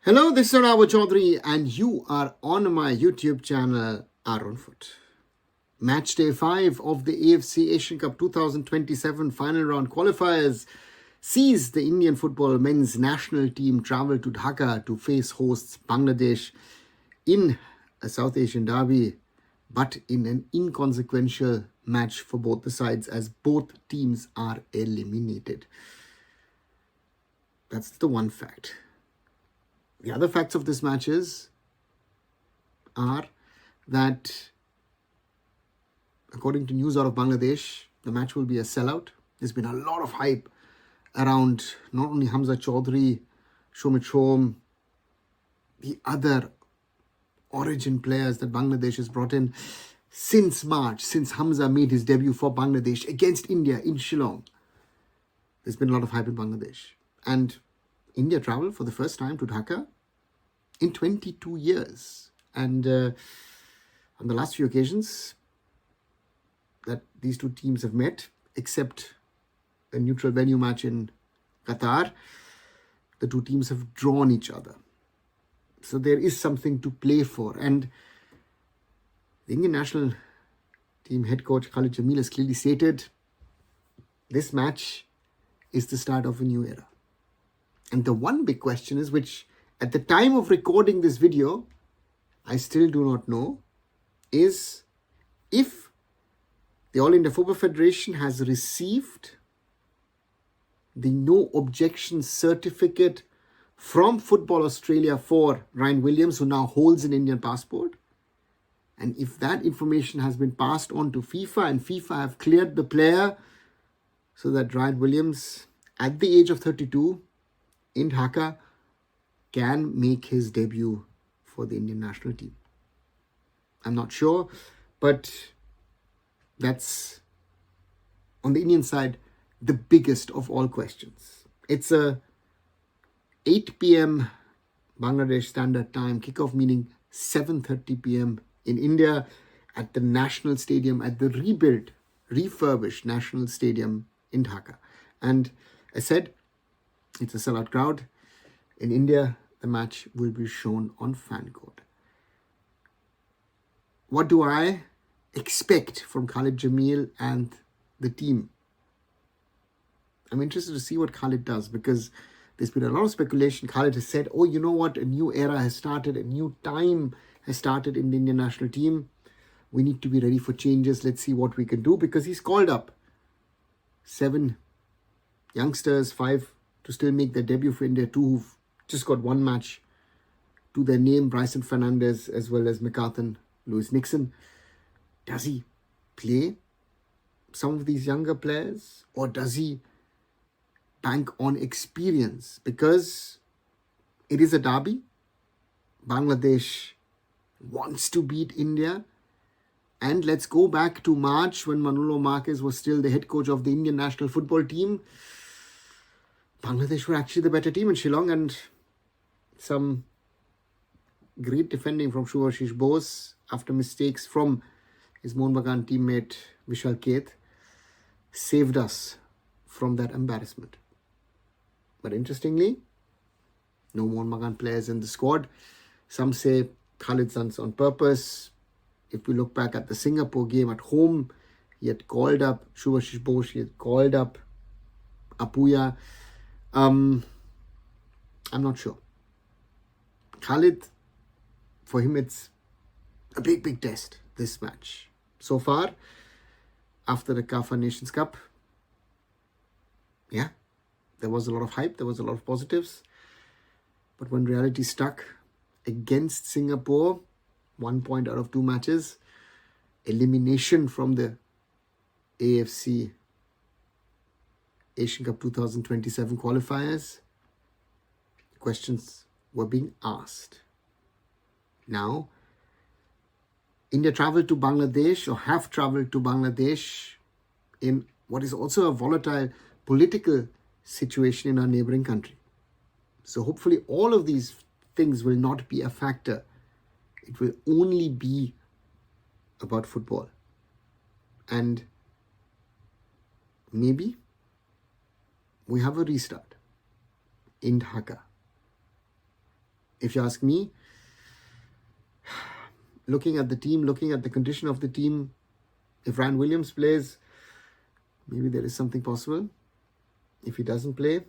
Hello, this is Arunava Chaudhuri and you are on my YouTube channel, Arunfoot. Match day 5 of the AFC Asian Cup 2027 final round qualifiers sees the Indian football men's national team travel to Dhaka to face hosts Bangladesh in a South Asian derby, but in an inconsequential match for both the sides as both teams are eliminated. That's the one fact. The other facts of this match are that, according to news out of Bangladesh, the match will be a sellout. There's been a lot of hype around not only Hamza Chaudhuri, Shomit Shom, the other origin players that Bangladesh has brought in since March, since Hamza made his debut for Bangladesh against India in Shillong. There's been a lot of hype in Bangladesh. And India travelled for the first time to Dhaka in 22 years. And on the last few occasions that these two teams have met, except a neutral venue match in Qatar, the two teams have drawn each other. So there is something to play for. And the Indian national team head coach Khalid Jamil has clearly stated this match is the start of a new era. And the one big question is, which at the time of recording this video, I still do not know, is if the All India Football Federation has received the no objection certificate from Football Australia for Ryan Williams, who now holds an Indian passport. And if that information has been passed on to FIFA and FIFA have cleared the player so that Ryan Williams, at the age of 32, in Dhaka, can make his debut for the Indian national team. I'm not sure, but that's, on the Indian side, the biggest of all questions. It's a 8 p.m. Bangladesh Standard Time kickoff, meaning 7:30 p.m. in India at the National Stadium, at the refurbished National Stadium in Dhaka. And I said, it's a sellout crowd. In India, the match will be shown on FanCode. What do I expect from Khalid Jamil and the team? I'm interested to see what Khalid does, because there's been a lot of speculation. Khalid has said, oh, you know what? A new era has started. A new time has started in the Indian national team. We need to be ready for changes. Let's see what we can do, because he's called up 7 youngsters, 5 to still make their debut for India, 2 who've just got one match to their name, Bryson Fernandez as well as McCarthan, Lewis Nixon. Does he play some of these younger players, or does he bank on experience? Because it is a derby. Bangladesh wants to beat India. And let's go back to March when Manolo Marquez was still the head coach of the Indian national football team. Bangladesh were actually the better team in Shillong, and some great defending from Shubhashish Bose after mistakes from his Mohun Bagan teammate Vishal Keth saved us from that embarrassment. But interestingly, no Mohun Bagan players in the squad. Some say Khalid's done on purpose. If we look back at the Singapore game at home, he had called up Shubhashish Bose, he had called up Apuya. I'm not sure. Khalid, for him, it's a big test, this match. So far, after the CAF Nations Cup, yeah, there was a lot of hype, there was a lot of positives. But when reality struck against Singapore, 1 point out of 2 matches, elimination from the AFC Asian Cup 2027 qualifiers, questions were being asked. Now, India travelled to Bangladesh, or have travelled to Bangladesh, in what is also a volatile political situation in our neighbouring country. So hopefully all of these things will not be a factor. It will only be about football. And maybe we have a restart in Dhaka. if you ask me, looking at the team, looking at the condition of the team, if Ryan Williams plays, maybe there is something possible. If he doesn't play,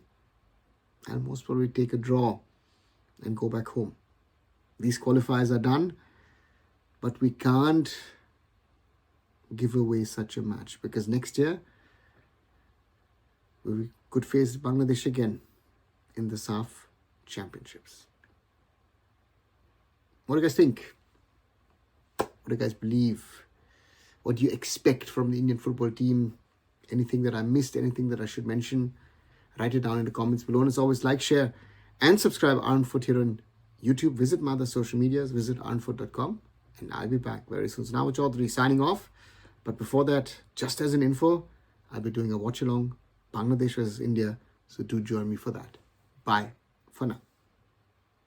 I'll most probably take a draw and go back home. These qualifiers are done, but we can't give away such a match, because next year we could face Bangladesh again in the SAF Championships. What do you guys think? What do you guys believe? What do you expect from the Indian football team? Anything that I missed, anything that I should mention, write it down in the comments below. And as always, like, share, and subscribe Arunfoot here on YouTube. Visit my other social medias, visit arunfoot.com, and I'll be back very soon. So Arunava Chaudhuri signing off. But before that, just as an info, I'll be doing a watch along, Bangladesh versus India. So do join me for that. Bye for now.